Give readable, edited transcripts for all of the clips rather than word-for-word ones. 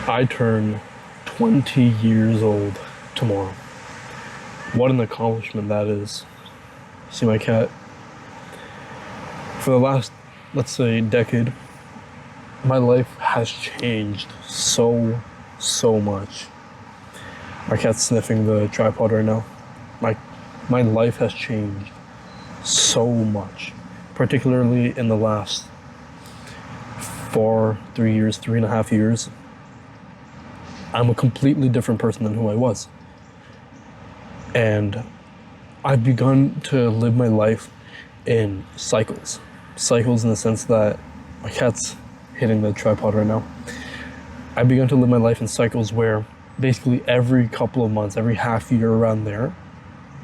I turn 20 years old tomorrow. What an accomplishment that is. See my cat? For the last, let's say, decade, my life has changed so much. My cat's sniffing the tripod right now. My, my life has changed so much, particularly in the last 3 years, 3.5 years. I'm a completely different person than who I was. And I've begun to live my life in cycles. Cycles in the sense that my cat's hitting the tripod right now. I've begun to live my life in cycles where basically every couple of months, every half year around there,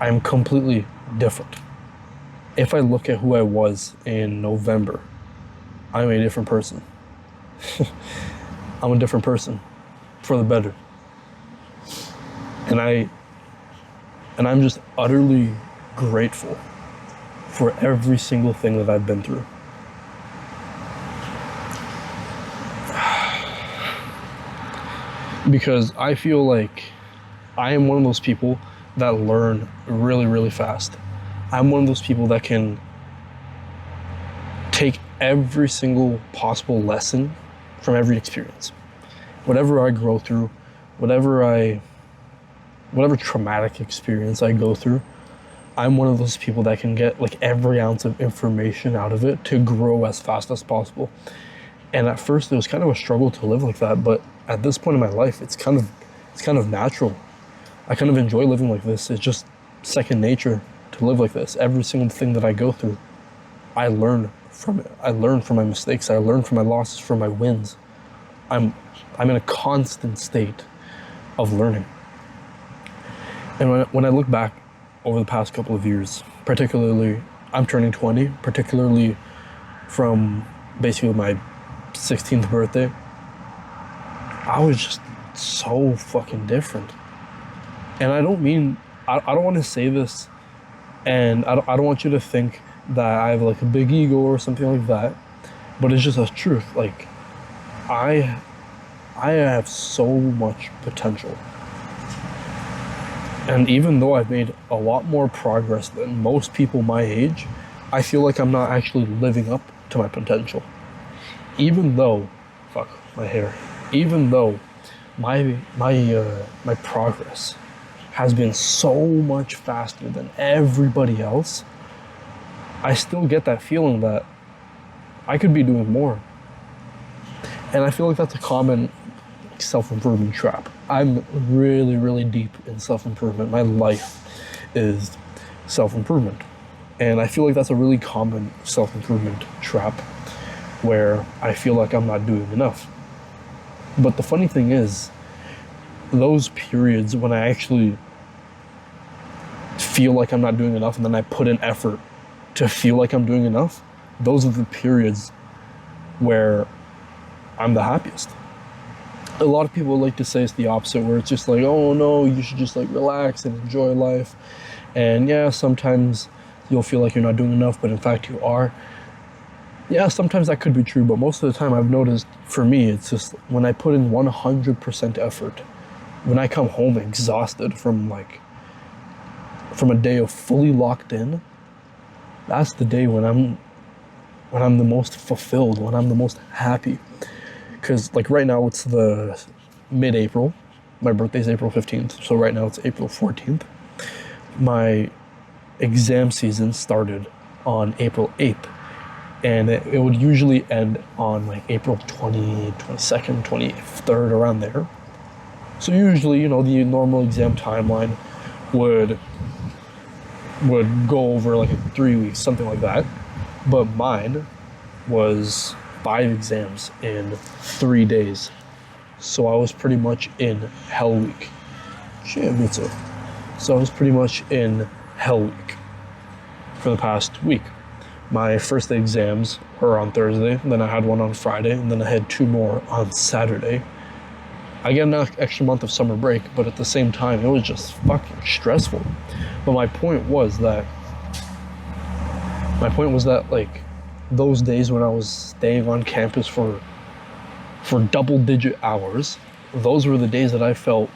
I'm completely different. If I look at who I was in November, I'm a different person. I'm a different person for the better. And I'm just utterly grateful for every single thing that I've been through. Because I feel like I am one of those people that learn really fast. I'm one of those people that can take every single possible lesson from every experience. Whatever I grow through, whatever traumatic experience I go through, I'm one of those people that can get like every ounce of information out of it to grow as fast as possible. And at first it was kind of a struggle to live like that, but at this point in my life, it's kind of natural. I kind of enjoy living like this. It's just second nature to live like this. Every single thing that I go through, I learn from it. I learn from my mistakes. I learn from my losses, from my wins. I'm in a constant state of learning. And when I look back over the past couple of years, particularly, I'm turning 20, particularly from basically my 16th birthday, I was just so fucking different. And I don't want to say this, and I don't want you to think that I have like a big ego or something like that, but it's just the truth. Like, I have so much potential. And even though I've made a lot more progress than most people my age, I feel like I'm not actually living up to my potential. Even though, fuck, my hair. Even though my progress has been so much faster than everybody else, I still get that feeling that I could be doing more. And I feel like that's a common self-improvement trap. I'm really deep in self-improvement. My life is self-improvement. And I feel like that's a really common self-improvement trap where I feel like I'm not doing enough. But the funny thing is, those periods when I actually feel like I'm not doing enough and then I put in effort to feel like I'm doing enough, those are the periods where I'm the happiest. A lot of people like to say it's the opposite, where it's just like, oh no, you should just like relax and enjoy life. And yeah, sometimes you'll feel like you're not doing enough, but in fact you are. Yeah, sometimes that could be true, but most of the time I've noticed, for me, it's just when I put in 100% effort, when I come home exhausted from a day of fully locked in, that's the day when I'm the most fulfilled, when I'm the most happy. Because like right now it's the mid-April. My birthday's April 15th, so right now it's April 14th. My exam season started on April 8th. And it would usually end on like April 20, 22nd, 23rd, around there. So usually, the normal exam timeline would go over like 3 weeks, something like that. But mine was 5 exams in 3 days. So I was pretty much in Hell Week. Shit, me too. So I was pretty much in Hell Week for the past week. My first day exams were on Thursday, then I had one on Friday, and then I had 2 more on Saturday. I get an extra month of summer break, but at the same time, it was just fucking stressful. But my point was that like those days when I was staying on campus for double-digit hours, those were the days that I felt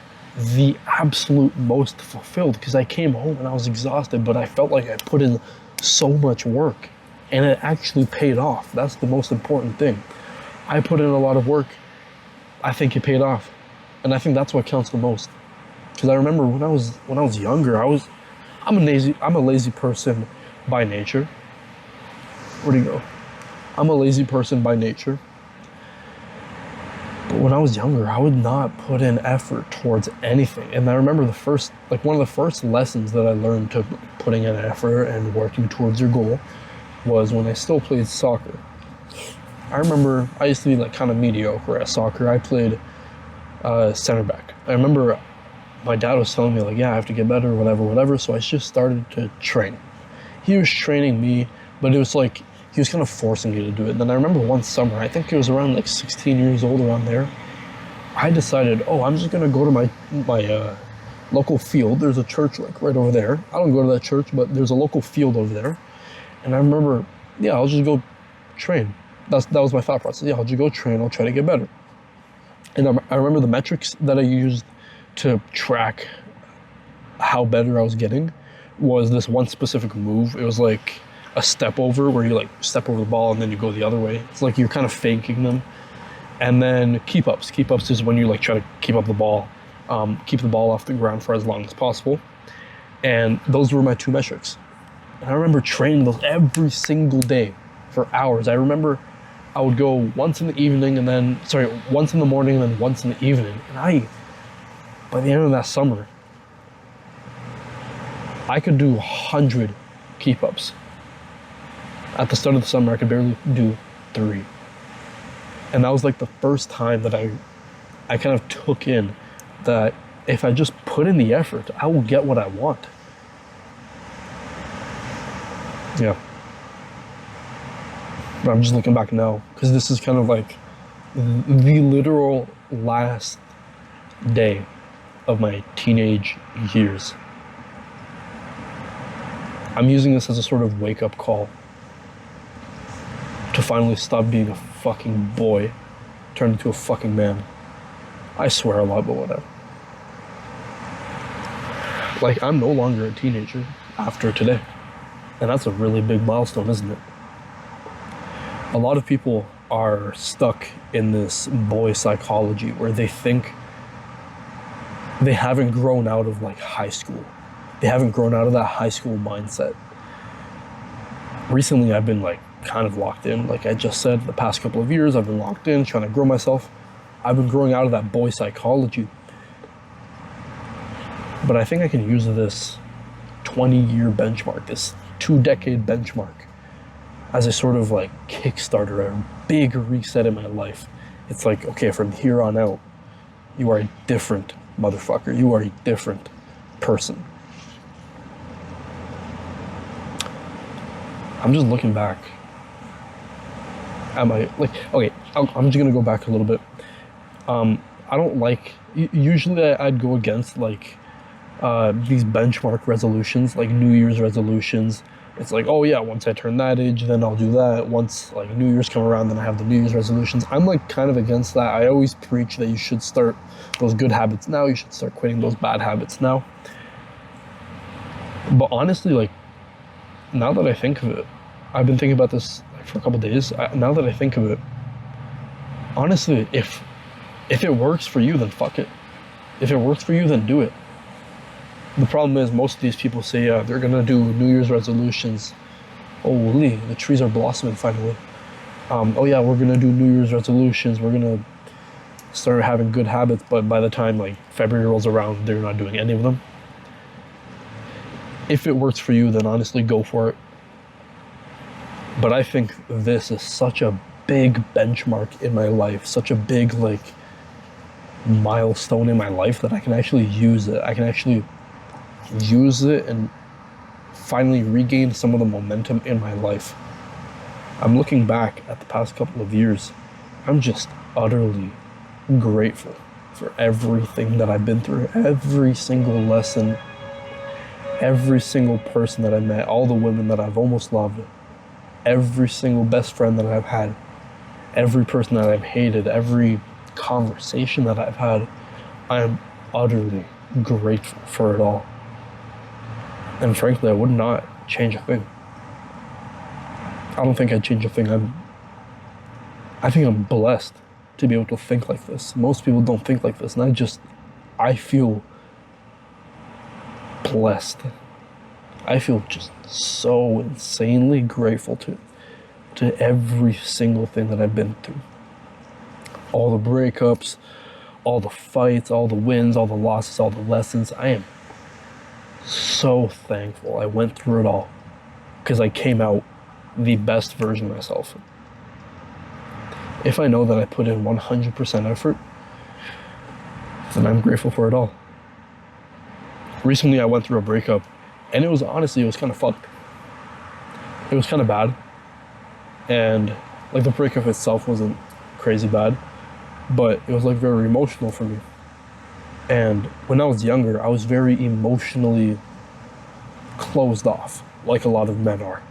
the absolute most fulfilled, because I came home and I was exhausted, but I felt like I put in so much work and it actually paid off. That's the most important thing. I put in a lot of work. I think it paid off. And I think that's what counts the most. Because I remember when I was younger, I'm a lazy person by nature. Where'd he go? I'm a lazy person by nature. But when I was younger, I would not put in effort towards anything. And I remember one of the first lessons that I learned to putting in effort and working towards your goal was when I still played soccer. I remember I used to be like kind of mediocre at soccer. I played center back. I remember my dad was telling me like, yeah, I have to get better, whatever. So I just started to train. He was training me, but it was like, he was kind of forcing me to do it. And then I remember one summer, I think it was around like 16 years old, around there, I decided, I'm just gonna go to my local field. There's a church like right over there. I don't go to that church, but there's a local field over there. And I remember, I'll just go train. That was my thought process. I'll just go train, I'll try to get better. And I remember the metrics that I used to track how better I was getting was this one specific move. It was like a step over, where you like step over the ball and then you go the other way. It's like you're kind of faking them. And then keep ups. Keep ups is when you like try to keep up the ball, keep the ball off the ground for as long as possible. And those were my two metrics. And I remember training those every single day for hours. I remember I would go once in the morning and then once in the evening. And by the end of that summer, I could do 100 keep-ups. At the start of the summer, I could barely do 3. And that was like the first time that I kind of took in that if I just put in the effort, I will get what I want. Yeah. But I'm just looking back now, because this is kind of like the literal last day of my teenage years. I'm using this as a sort of wake-up call to finally stop being a fucking boy, turn into a fucking man. I swear a lot, but whatever. Like, I'm no longer a teenager after today. And that's a really big milestone, isn't it? A lot of people are stuck in this boy psychology where they think they haven't grown out of like high school. They haven't grown out of that high school mindset. Recently, I've been like kind of locked in. Like I just said, the past couple of years, I've been locked in, trying to grow myself. I've been growing out of that boy psychology. But I think I can use this 20-year benchmark, this 2-decade benchmark, as a sort of like Kickstarter, a big reset in my life. It's like, okay, from here on out, you are a different motherfucker. You are a different person. I'm just looking back. I'm just gonna go back a little bit. I don't like, usually I'd go against like these benchmark resolutions, like New Year's resolutions. It's like, oh yeah, once I turn that age, then I'll do that. Once like New Year's come around, then I have the New Year's resolutions. I'm like kind of against that. I always preach that you should start those good habits now. You should start quitting those bad habits now. But honestly, like, now that I think of it, I've been thinking about this like, for a couple of days. Now that I think of it, honestly, if it works for you, then fuck it. If it works for you, then do it. The problem is most of these people say they're gonna do New Year's resolutions. Holy, the trees are blossoming finally. Oh yeah, we're gonna do New Year's resolutions. We're gonna start having good habits, but by the time like February rolls around, they're not doing any of them. If it works for you, then honestly go for it. But I think this is such a big benchmark in my life, such a big like milestone in my life that I can actually use it. I can actually use it and finally regain some of the momentum in my life. I'm looking back at the past couple of years. I'm just utterly grateful for everything that I've been through, every single lesson, every single person that I met, all the women that I've almost loved, every single best friend that I've had, every person that I've hated, every conversation that I've had, I am utterly grateful for it all. And frankly, I would not change a thing. I don't think I'd change a thing. I think I'm blessed to be able to think like this. Most people don't think like this, and I feel blessed. I feel just so insanely grateful to every single thing that I've been through. All the breakups, all the fights, all the wins, all the losses, all the lessons. I am so thankful I went through it all, because I came out the best version of myself. If I know that I put in 100% effort, then I'm grateful for it all. Recently I went through a breakup, and it was kind of fucked. It was kind of bad. And like the breakup itself wasn't crazy bad, but it was like very emotional for me. And when I was younger, I was very emotionally closed off, like a lot of men are.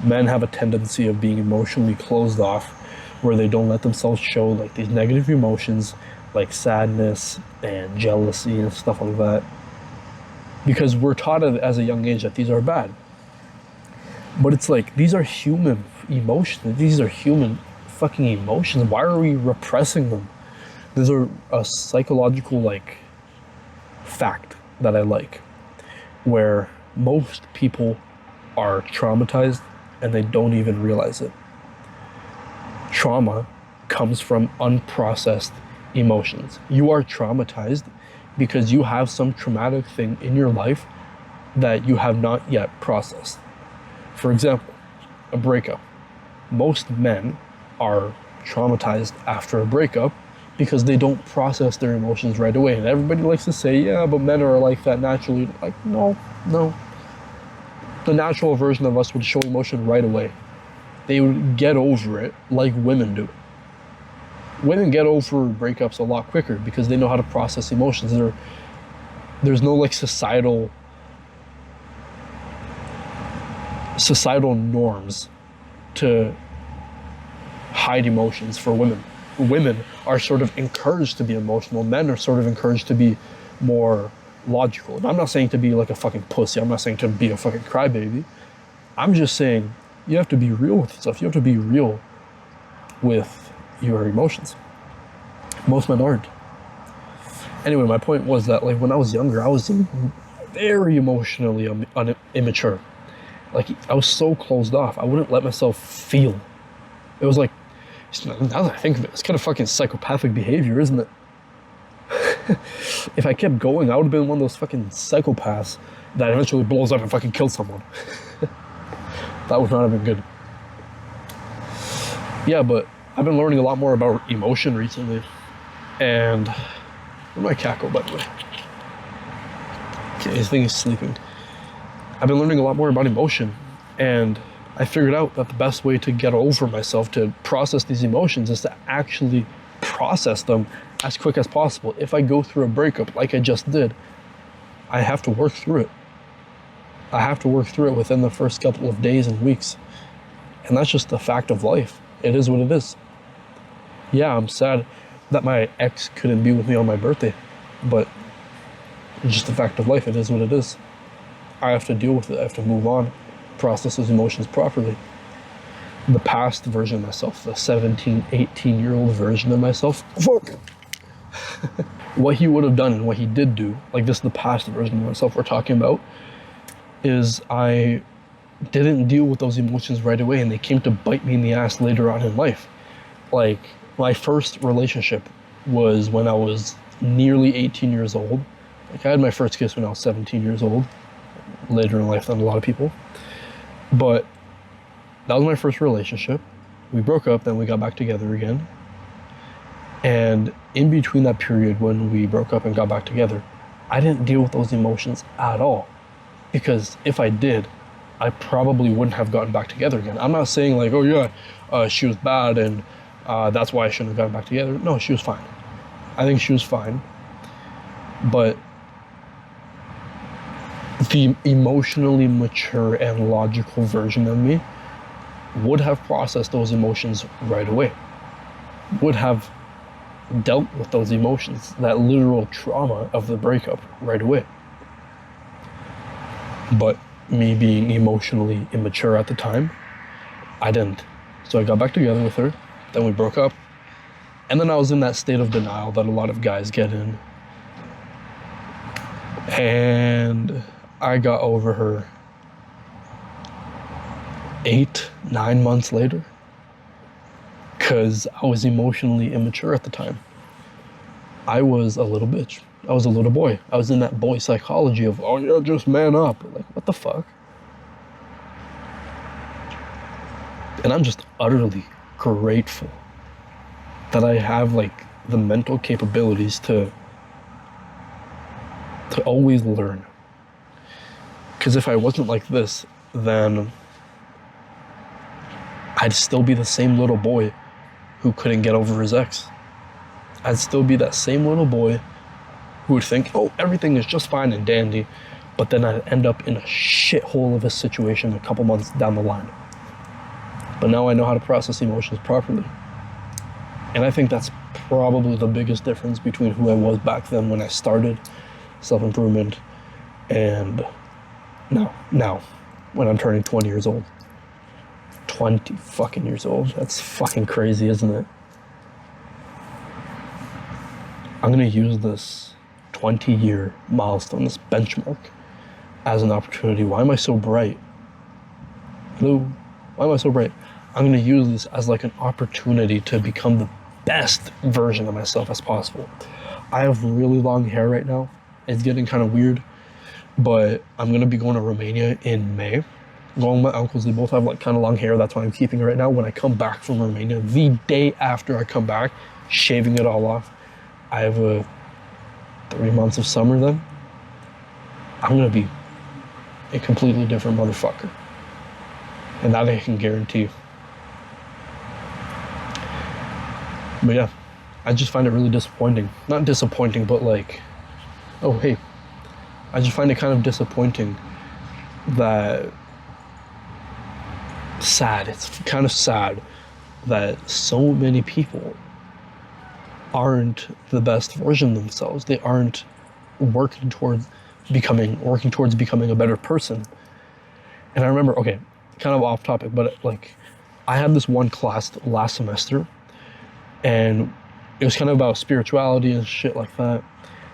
Men have a tendency of being emotionally closed off, where they don't let themselves show like these negative emotions like sadness and jealousy and stuff like that, because we're taught as a young age that these are bad. But it's like, these are human emotions. These are human fucking emotions. Why are we repressing them? These are a psychological like fact that I like, where most people are traumatized and they don't even realize it. Trauma comes from unprocessed emotions. You are traumatized because you have some traumatic thing in your life that you have not yet processed. For example, a breakup. Most men are traumatized after a breakup because they don't process their emotions right away. And everybody likes to say, yeah, but men are like that naturally. Like, no. The natural version of us would show emotion right away. They would get over it like women do. Women get over breakups a lot quicker because they know how to process emotions. There's no like societal norms to hide emotions for women. Women are sort of encouraged to be emotional. Men are sort of encouraged to be more logical. And I'm not saying to be like a fucking pussy. I'm not saying to be a fucking crybaby. I'm just saying you have to be real with yourself. You have to be real with your emotions. Most men aren't. Anyway, my point was that like when I was younger, I was very emotionally immature. Like I was so closed off. I wouldn't let myself feel. It was like, now that I think of it, it's kind of fucking psychopathic behavior, isn't it? If I kept going, I would have been one of those fucking psychopaths that eventually blows up and fucking kills someone. That would not have been good. Yeah, but I've been learning a lot more about emotion recently. And where'd my cat go, by the way? Okay, his thing is sleeping. I've been learning a lot more about emotion, and I figured out that the best way to get over myself, to process these emotions, is to actually process them as quick as possible. If I go through a breakup like I just did, I have to work through it. I have to work through it within the first couple of days and weeks. And that's just the fact of life. It is what it is. Yeah, I'm sad that my ex couldn't be with me on my birthday, but it's just the fact of life. It is what it is. I have to deal with it. I have to move on, process those emotions properly. The past version of myself, the 17, 18-year-old version of myself, fuck! What he would have done and what he did do, like this is the past version of myself we're talking about, is I didn't deal with those emotions right away, and they came to bite me in the ass later on in life. Like, my first relationship was when I was nearly 18 years old. Like, I had my first kiss when I was 17 years old, later in life than a lot of people. But that was my first relationship. We broke up, then we got back together again. And in between that period when we broke up and got back together, I didn't deal with those emotions at all. Because if I did, I probably wouldn't have gotten back together again. I'm not saying like, oh yeah, she was bad and that's why I shouldn't have gotten back together. No, she was fine. I think she was fine. But the emotionally mature and logical version of me would have processed those emotions right away. Would have dealt with those emotions, that literal trauma of the breakup right away. But me being emotionally immature at the time, I didn't. So I got back together with her, then we broke up, and then I was in that state of denial that a lot of guys get in. And I got over her 8-9 months later, because I was emotionally immature at the time. I was a little bitch. I was a little boy. I was in that boy psychology of, oh yeah, just man up. Like, what the fuck? And I'm just utterly grateful that I have like the mental capabilities to always learn. Because if I wasn't like this, then I'd still be the same little boy who couldn't get over his ex. I'd still be that same little boy who would think, oh, everything is just fine and dandy, but then I'd end up in a shithole of a situation a couple months down the line. But now I know how to process emotions properly. And I think that's probably the biggest difference between who I was back then when I started self-improvement and now when I'm turning 20 years old. 20 fucking years old. That's fucking crazy, isn't it? I'm gonna use this 20-year milestone, this benchmark, as an opportunity. Why am I so bright? Hello? Why am I so bright? I'm gonna use this as like an opportunity to become the best version of myself as possible. I have really long hair right now. It's getting kind of weird, but I'm gonna be going to Romania in May. Going with my uncles, they both have like kind of long hair. That's why I'm keeping it right now. When I come back from Romania, the day after I come back, shaving it all off. I have 3 months of summer then. I'm gonna be a completely different motherfucker. And that I can guarantee you. But yeah, I just find it really disappointing. Not disappointing, but like, oh hey, I just find it kind of disappointing that sad. It's kind of sad that so many people aren't the best version of themselves. They aren't working towards becoming a better person. And I remember, okay, kind of off topic, but like I had this one class last semester and it was kind of about spirituality and shit like that.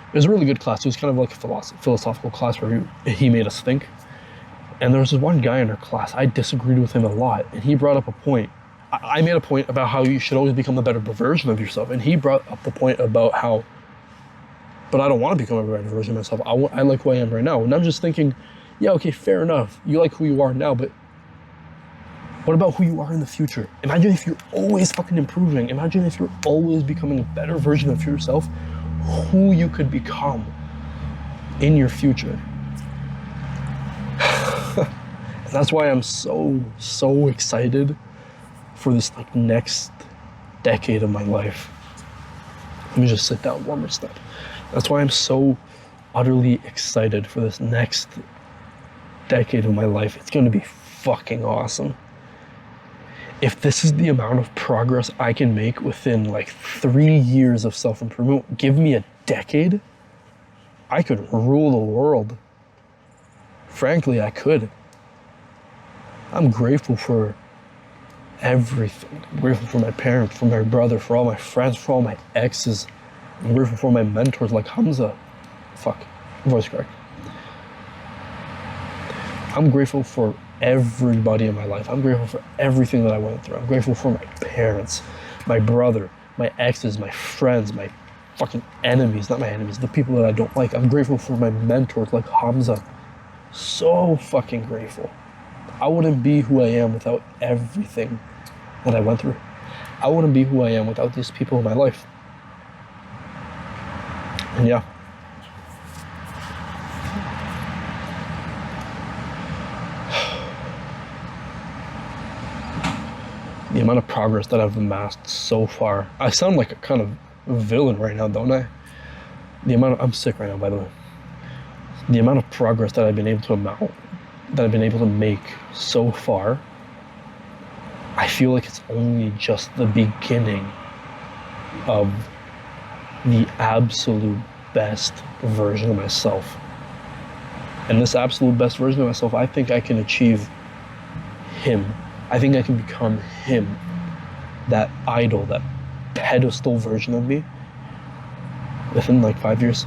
It was a really good class. It was kind of like a philosophical class where he made us think. And there was this one guy in our class, I disagreed with him a lot, and he brought up a point. I made a point about how you should always become a better version of yourself, and he brought up the point about how, but I don't want to become a better version of myself. I like who I am right now. And I'm just thinking, yeah, okay, fair enough. You like who you are now, but what about who you are in the future? Imagine if you're always fucking improving. Imagine if you're always becoming a better version of yourself, who you could become in your future. And that's why I'm so excited for this like next decade of my life. Let me just sit down one more step. That's why I'm so utterly excited for this next decade of my life. It's gonna be fucking awesome. If this is the amount of progress I can make within like 3 years of self-improvement, give me a decade, I could rule the world. Frankly, I could. I'm grateful for everything. I'm grateful for my parents, for my brother, for all my friends, for all my exes. I'm grateful for my mentors like Hamza. Fuck, voice crack. I'm grateful for everybody in my life. I'm grateful for everything that I went through. I'm grateful for my parents, my brother, my exes, my friends, my fucking enemies, not my enemies, the people that I don't like. I'm grateful for my mentors like Hamza. So fucking grateful. I wouldn't be who I am without everything that I went through. I wouldn't be who I am without these people in my life. And yeah. The amount of progress that I've amassed so far. I sound like a kind of villain right now, don't I? I'm sick right now, by the way. The amount of progress that I've been able to make so far, I feel like it's only just the beginning of the absolute best version of myself. And this absolute best version of myself, I think I can achieve him. I think I can become him, that idol, that pedestal version of me, within like 5 years.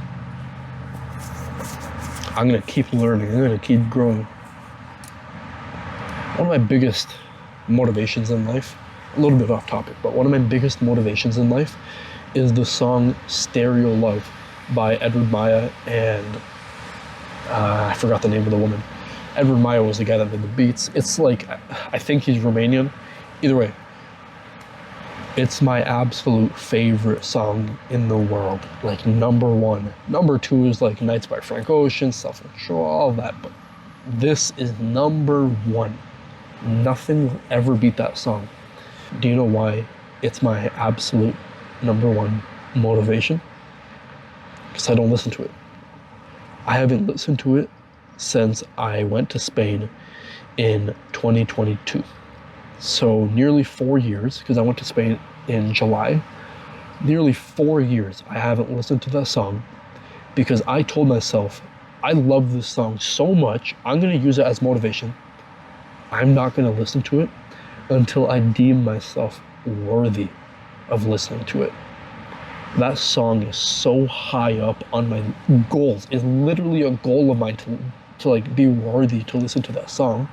I'm gonna keep learning, I'm gonna keep growing. One of my biggest motivations in life, a little bit off topic, but one of my biggest motivations in life is the song Stereo Love by Edward Maya and I forgot the name of the woman. Edward Maya was the guy that made the beats. It's like, I think he's Romanian. Either way, it's my absolute favorite song in the world. Like number one. Number two is like Nights by Frank Ocean, Self Control, all that. But this is number one. Nothing will ever beat that song. Do you know why it's my absolute number one motivation? Because I don't listen to it. I haven't listened to it since I went to Spain in 2022. So nearly 4 years, because I went to Spain in July. Nearly 4 years I haven't listened to that song because I told myself, I love this song so much, I'm going to use it as motivation. I'm not going to listen to it until I deem myself worthy of listening to it. That song is so high up on my goals. It's literally a goal of mine to like be worthy to listen to that song.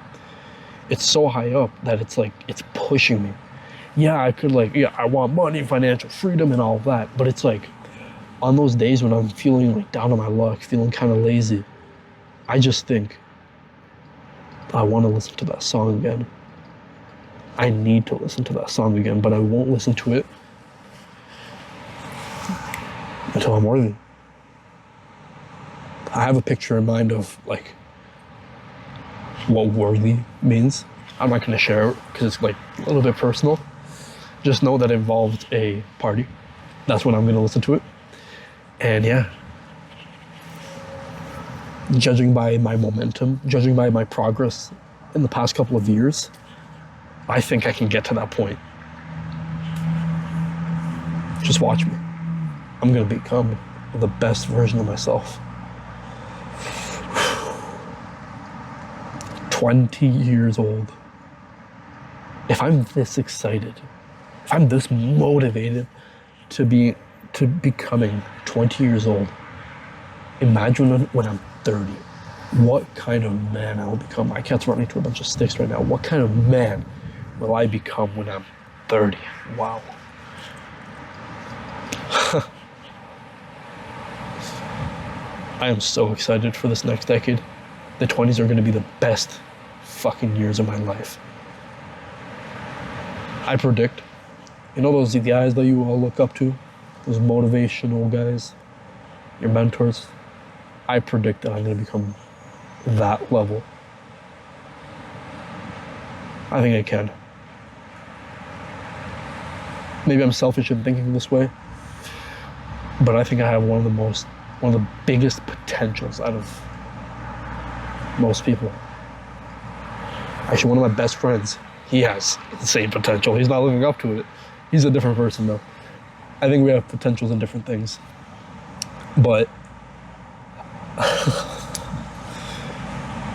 It's so high up that it's like, it's pushing me. Yeah, I could like, yeah, I want money, financial freedom and all that. But it's like, on those days when I'm feeling like down on my luck, feeling kind of lazy, I just think, I want to listen to that song again. I need to listen to that song again, but I won't listen to it until I'm worthy. I have a picture in mind of like what worthy means. I'm not gonna share it because it's like a little bit personal. Just know that it involved a party. That's when I'm gonna listen to it. And yeah, judging by my momentum, judging by my progress in the past couple of years, I think I can get to that point. Just watch me. I'm gonna become the best version of myself. 20 years old. If I'm this excited, if I'm this motivated to becoming 20 years old, imagine when I'm 30, what kind of man I'll become. My cat's running to a bunch of sticks right now. What kind of man will I become when I'm 30? Wow. I am so excited for this next decade. The 20s are going to be the best fucking years of my life. I predict, you know those guys that you all look up to, those motivational guys, your mentors, I predict that I'm going to become that level. I think I can. Maybe I'm selfish in thinking this way, but I think I have one of the biggest potentials out of most people. Actually, one of my best friends, he has the same potential. He's not living up to it. He's a different person though. I think we have potentials in different things. But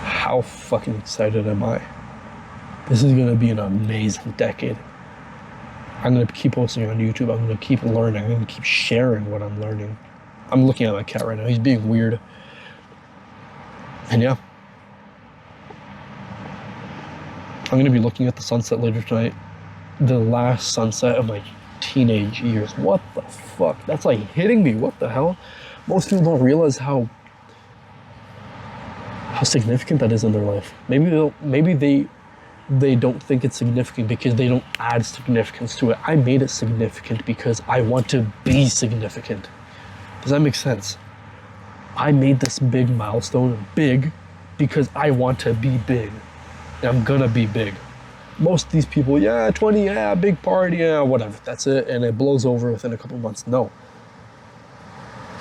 how fucking excited am I? This is gonna be an amazing decade. I'm gonna keep posting on YouTube. I'm gonna keep learning. I'm gonna keep sharing what I'm learning. I'm looking at my cat right now. He's being weird. And yeah. I'm gonna be looking at the sunset later tonight. The last sunset of my teenage years. What the fuck? That's like hitting me. What the hell? Most people don't realize how significant that is in their life. Maybe they don't think it's significant because they don't add significance to it. I made it significant because I want to be significant. Does that make sense? I made this big milestone big because I want to be big. I'm gonna be big. Most of these people, yeah, 20, yeah, big party, yeah, whatever, that's it, and it blows over within a couple months. No.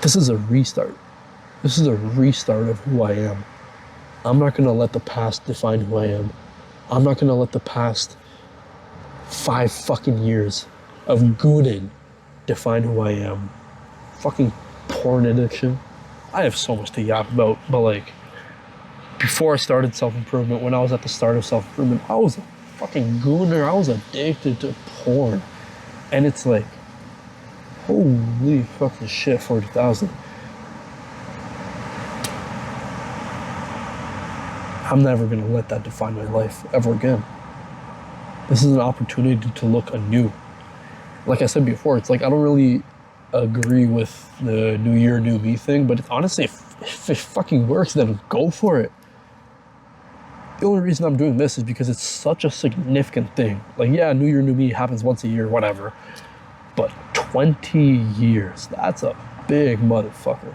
This is a restart. This is a restart of who I am. I'm not gonna let the past define who I am. I'm not gonna let the past 5 fucking years of gooning define who I am. fucking porn addiction. I have so much to yap about, but like, before I started self-improvement, when I was at the start of self-improvement, I was a fucking gooner. I was addicted to porn. And it's like, holy fucking shit, 40,000. I'm never gonna let that define my life ever again. This is an opportunity to look anew. Like I said before, it's like I don't really agree with the new year, new me thing, but it's honestly, if it fucking works, then go for it. The only reason I'm doing this is because it's such a significant thing. Like, yeah, new year, new me happens once a year, whatever. But 20 years, that's a big motherfucker.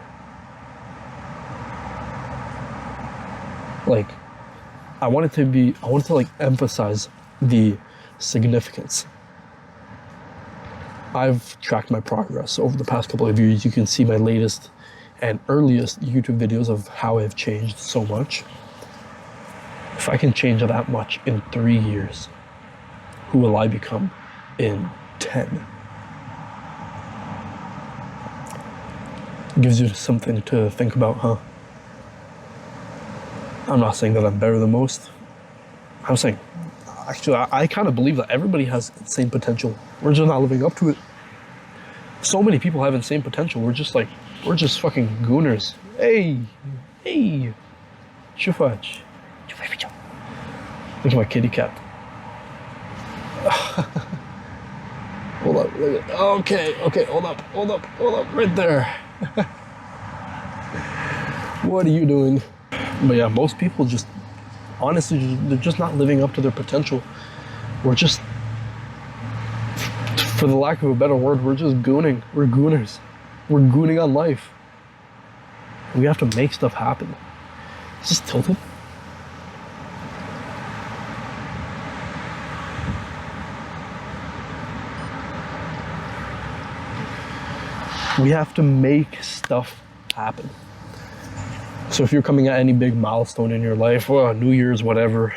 Like, I wanted to like emphasize the significance. I've tracked my progress over the past couple of years. You can see my latest and earliest YouTube videos of how I've changed so much. If I can change that much in 3 years, who will I become in 10? Gives you something to think about, huh? I'm not saying that I'm better than most. I'm saying, actually, I kind of believe that everybody has insane potential. We're just not living up to it. So many people have insane potential. We're just fucking gooners. Hey, Shufaj. Look at my kitty cat. Hold up, look at, okay, hold up, right there. What are you doing? But yeah, most people just, honestly, they're just not living up to their potential. We're just, for the lack of a better word, we're just gooning. We're gooners. We're gooning on life. We have to make stuff happen. Is this tilted? We have to make stuff happen. So if you're coming at any big milestone in your life, well, New Year's, whatever,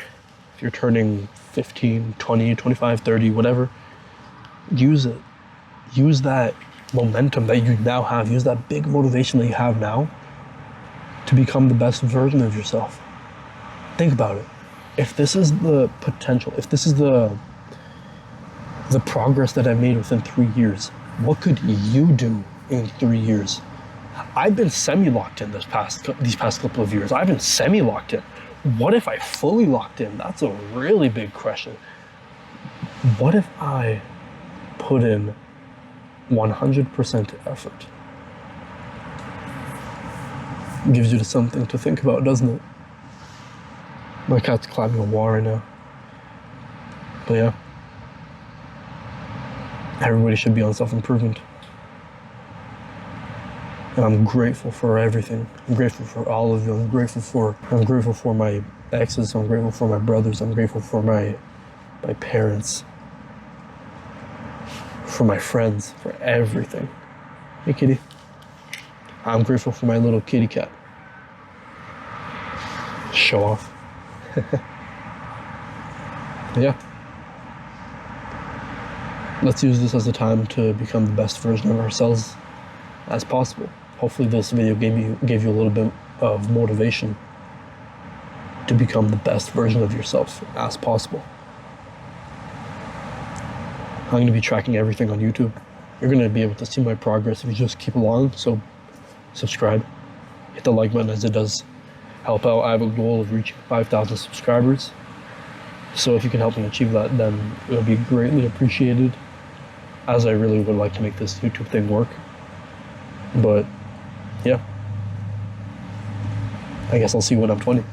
if you're turning 15, 20, 25, 30, whatever, use it. Use that momentum that you now have. Use that big motivation that you have now to become the best version of yourself. Think about it. If this is the potential, if this is the progress that I made within 3 years, what could you do in 3 years? I've been semi-locked in these past couple of years. I've been semi-locked in. What if I fully locked in? That's a really big question. What if I put in 100% effort? Gives you something to think about, doesn't it? My cat's climbing a wall right now. But yeah, everybody should be on self-improvement. And I'm grateful for everything. I'm grateful for all of you. I'm grateful for my exes. I'm grateful for my brothers. I'm grateful for my parents, for my friends, for everything. Hey, kitty. I'm grateful for my little kitty cat. Show off. Yeah. Let's use this as a time to become the best version of ourselves as possible. Hopefully this video gave you a little bit of motivation to become the best version of yourself as possible. I'm going to be tracking everything on YouTube. You're going to be able to see my progress if you just keep along. So subscribe, hit the like button, as it does help out. I have a goal of reaching 5,000 subscribers. So if you can help me achieve that, then it would be greatly appreciated, as I really would like to make this YouTube thing work. But yeah, I guess I'll see you when I'm 20.